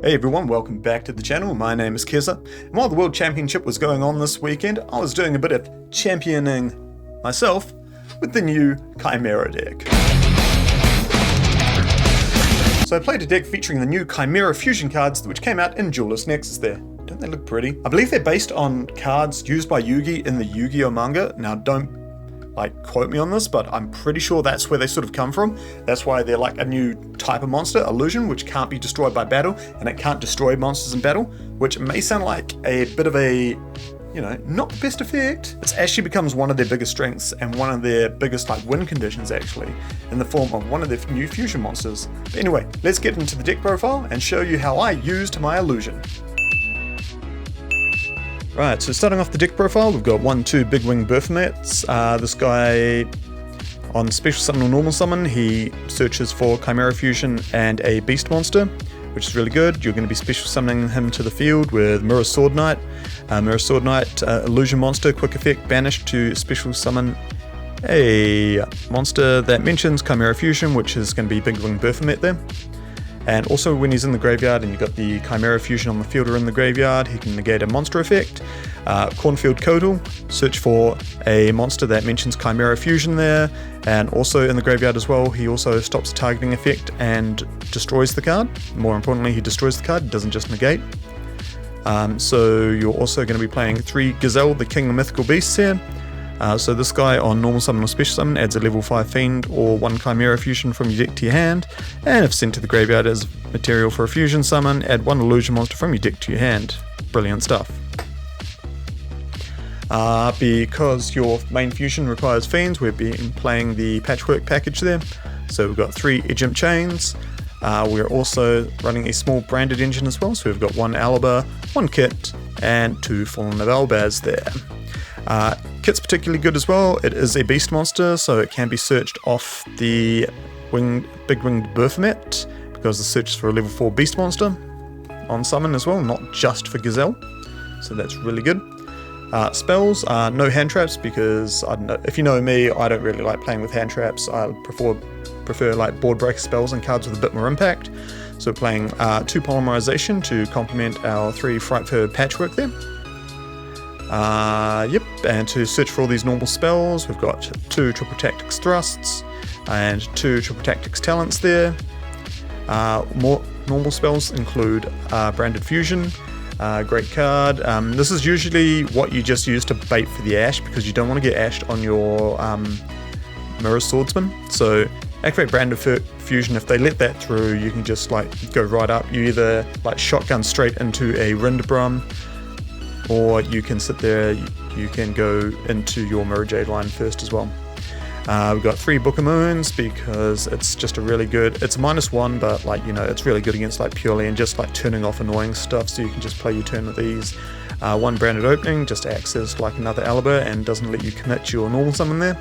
Hey everyone, welcome back to the channel. My name is Kezza, and while the World Championship was going on this weekend, I was doing a bit of championing myself with the new Chimera deck. So I played a deck featuring the new Chimera fusion cards which came out in Duelist Nexus there. Don't they look pretty? I believe they're based on cards used by Yugi in the Yu-Gi-Oh manga. Now don't quote me on this, but I'm pretty sure that's where they sort of come from. That's why they're like a new type of monster, illusion, which can't be destroyed by battle, and it can't destroy monsters in battle, which may sound like a bit of a, not the best effect. It actually becomes one of their biggest strengths and one of their biggest win conditions actually, in the form of one of their new fusion monsters. But anyway, let's get into the deck profile and show you how I used my illusion. Right, so starting off the deck profile, we've got 1-2 Big Wing Berthomets. This guy, on Special Summon or Normal Summon, he searches for Chimera Fusion and a Beast Monster, which is really good. You're going to be Special Summoning him to the field with Mirror Sword Knight. Mirror Sword Knight, Illusion Monster, quick effect, banished to Special Summon a monster that mentions Chimera Fusion, which is going to be Big Wing Berthomet there. And also when he's in the graveyard and you've got the Chimera Fusion on the field or in the graveyard, he can negate a monster effect. Cornfield Kotal, search for a monster that mentions Chimera Fusion there, and also in the graveyard as well, he also stops a targeting effect and destroys the card. More importantly, he destroys the card, doesn't just negate. So you're also going to be playing 3 Gazelle, the King of Mythical Beasts here. So this guy on Normal Summon or Special Summon adds a level 5 Fiend or 1 Chimera Fusion from your deck to your hand, and if sent to the graveyard as material for a Fusion Summon, add 1 Illusion Monster from your deck to your hand. Brilliant stuff. Because your main Fusion requires Fiends, we've been playing the Patchwork package there. So we've got 3 Egypt Chains. We're also running a small branded engine as well, so we've got 1 Alaba, 1 Kit, and 2 Fallen of Albaz there. Kit's particularly good as well. It is a beast monster, so it can be searched off the Big Winged Berthomet, because the search is for a level 4 beast monster on summon as well, not just for Gazelle. So that's really good. Spells, no hand traps, because I don't know, if you know me, I don't really like playing with hand traps. I prefer like board breaker spells and cards with a bit more impact. So we're playing 2 Polymerization to complement our 3 Frightfur Patchwork there. And to search for all these normal spells, we've got 2 Triple Tactics Thrusts and 2 Triple Tactics Talents there. More normal spells include Branded Fusion, great card. This is usually what you just use to bait for the Ash, because you don't want to get ashed on your Mirror Swordsman. So activate Branded Fusion. If they let that through, you can just go right up. You either shotgun straight into a Rindabrum, or you can sit there, you can go into your Mirror Jade line first as well. We've got 3 Book of Moons, because it's just a really good, it's a -1, but it's really good against purely and just turning off annoying stuff, so you can just play your turn with these. 1 Branded Opening, just acts as another Alaba and doesn't let you commit your normal summon there.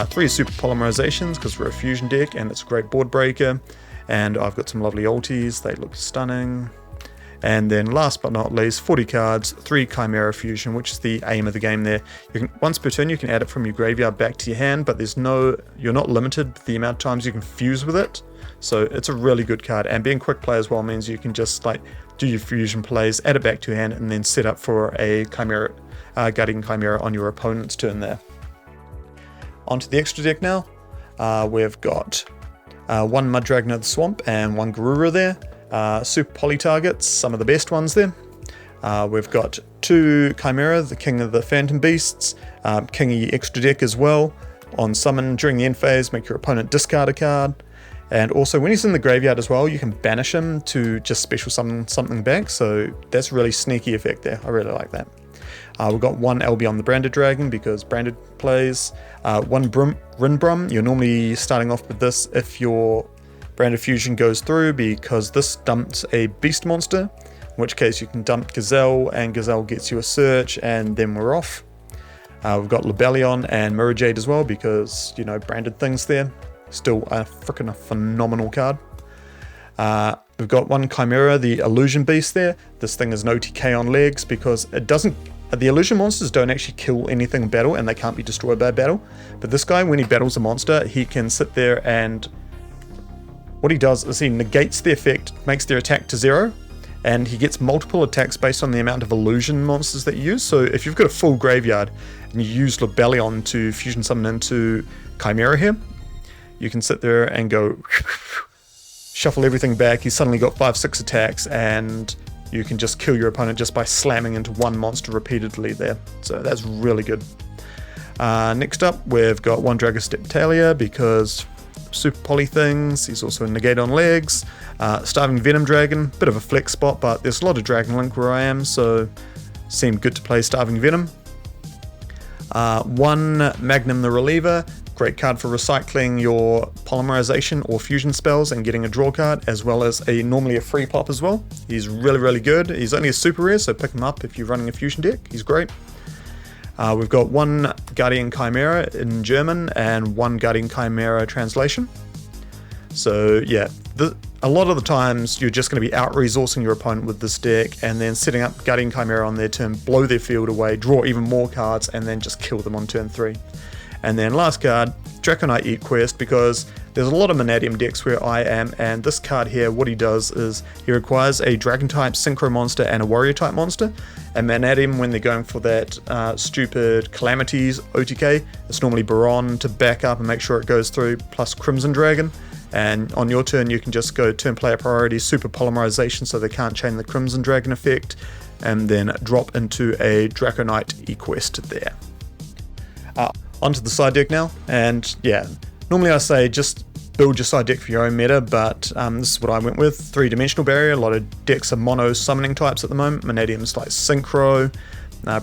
3 Super Polymerizations, because we're a fusion deck and it's a great board breaker. And I've got some lovely ultis, they look stunning. And then last but not least, 40 cards, 3 Chimera Fusion, which is the aim of the game there. Once per turn you can add it from your graveyard back to your hand, but you're not limited to the amount of times you can fuse with it. So it's a really good card, and being quick play as well means you can just do your fusion plays, add it back to your hand, and then set up for a Chimera, Guardian Chimera on your opponent's turn there. Onto the extra deck now. We've got 1 Muddragon of the Swamp and 1 Garura there. Super poly targets, some of the best ones there. We've got 2 Chimera, the King of the Phantom Beasts, King of your extra deck as well. On summon during the end phase, make your opponent discard a card. And also when he's in the graveyard as well, you can banish him to just special summon something back, so that's a really sneaky effect there. I really like that. We've got 1 Albion the Branded Dragon, because Branded plays. 1 Rindabrum, you're normally starting off with this if your Branded Fusion goes through, because this dumps a beast monster, in which case you can dump Gazelle, and Gazelle gets you a search, and then we're off. We've got Lebellion and Mirror Jade as well, because, branded things there. Still a freaking phenomenal card. We've got 1 Chimera, the Illusion Beast there. This thing is an OTK on legs, because it doesn't... The illusion monsters don't actually kill anything in battle, and they can't be destroyed by battle. But this guy, when he battles a monster, he can sit there and What he does is he negates the effect, makes their attack to 0, and he gets multiple attacks based on the amount of illusion monsters that you use. So if you've got a full graveyard and you use Lebellion to fusion summon into Chimera here, you can sit there and go shuffle everything back. He's suddenly got 5-6 attacks, and you can just kill your opponent just by slamming into one monster repeatedly there. So that's really good. Next up, we've got one Dragosteptalia because super poly things. He's also a negate on legs. Starving Venom Dragon, bit of a flex spot, but there's a lot of Dragon Link where I am, so seemed good to play Starving Venom. One Magnum the Reliever, great card for recycling your polymerization or fusion spells and getting a draw card, as well as normally a free pop as well. He's really, really good. He's only a super rare, so pick him up if you're running a fusion deck. He's great. We've got one Guardian Chimera in German and one Guardian Chimera translation. So yeah, a lot of the times you're just going to be out-resourcing your opponent with this deck and then setting up Guardian Chimera on their turn, blow their field away, draw even more cards, and then just kill them on turn 3. And then last card, Draconite Eat Quest, because there's a lot of Manadium decks where I am, and this card here, what he does is he requires a Dragon type Synchro monster and a Warrior type monster. And Manadium, when they're going for that stupid Calamities OTK, it's normally Baron to back up and make sure it goes through, plus Crimson Dragon. And on your turn, you can just go turn player priority, super polymerization, so they can't chain the Crimson Dragon effect, and then drop into a Draconite Equest there. Onto the side deck now, and yeah, normally I say just build your side deck for your own meta, but this is what I went with. 3-dimensional barrier. A lot of decks are mono summoning types at the moment. Manadium's like Synchro,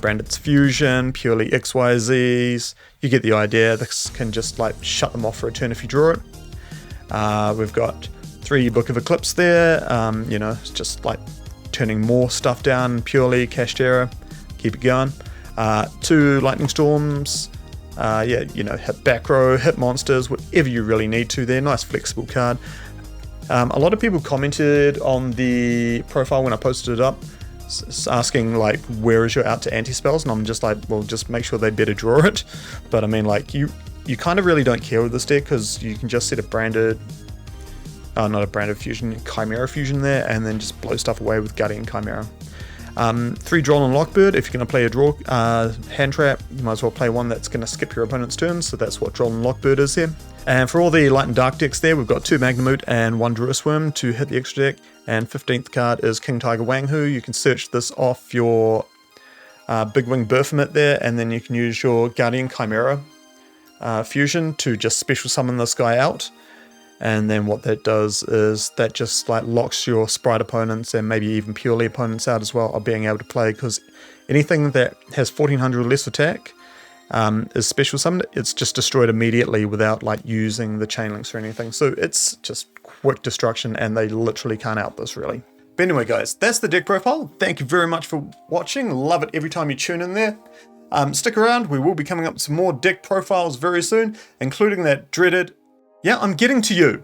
Branded's Fusion, purely XYZs. You get the idea. This can just like shut them off for a turn if you draw it. We've got 3 Book of Eclipse there. You know, it's just like turning more stuff down purely. Kashtera, keep it going. 2 Lightning Storms. Yeah, you know, hit back row, hit monsters, whatever you really need to there. Nice flexible card. A lot of people commented on the profile when I posted it up, asking like, where is your out to anti-spells? And I'm just like, well, just make sure they better draw it. But I mean, like, you kind of really don't care with this deck, because you can just set a branded, not a branded fusion, Chimera fusion there, and then just blow stuff away with Guardian Chimera. 3 Droll and Lockbird. If you're going to play a draw hand trap, you might as well play one that's going to skip your opponent's turn, so that's what Droll and Lockbird is here. And for all the light and dark decks there, we've got 2 Magnemute and 1 Druisworm to hit the extra deck, and 15th card is King Tiger Wanghu. You can search this off your Big Wing Berthamit there, and then you can use your Guardian Chimera fusion to just special summon this guy out. And then what that does is that just like locks your Sprite opponents and maybe even purely opponents out as well of being able to play, because anything that has 1400 or less attack is special summoned. It's just destroyed immediately without like using the chain links or anything. So it's just quick destruction, and they literally can't out this really. But anyway guys, that's the deck profile. Thank you very much for watching. Love it every time you tune in there. Stick around, we will be coming up with some more deck profiles very soon, including that dreaded... Yeah, I'm getting to you.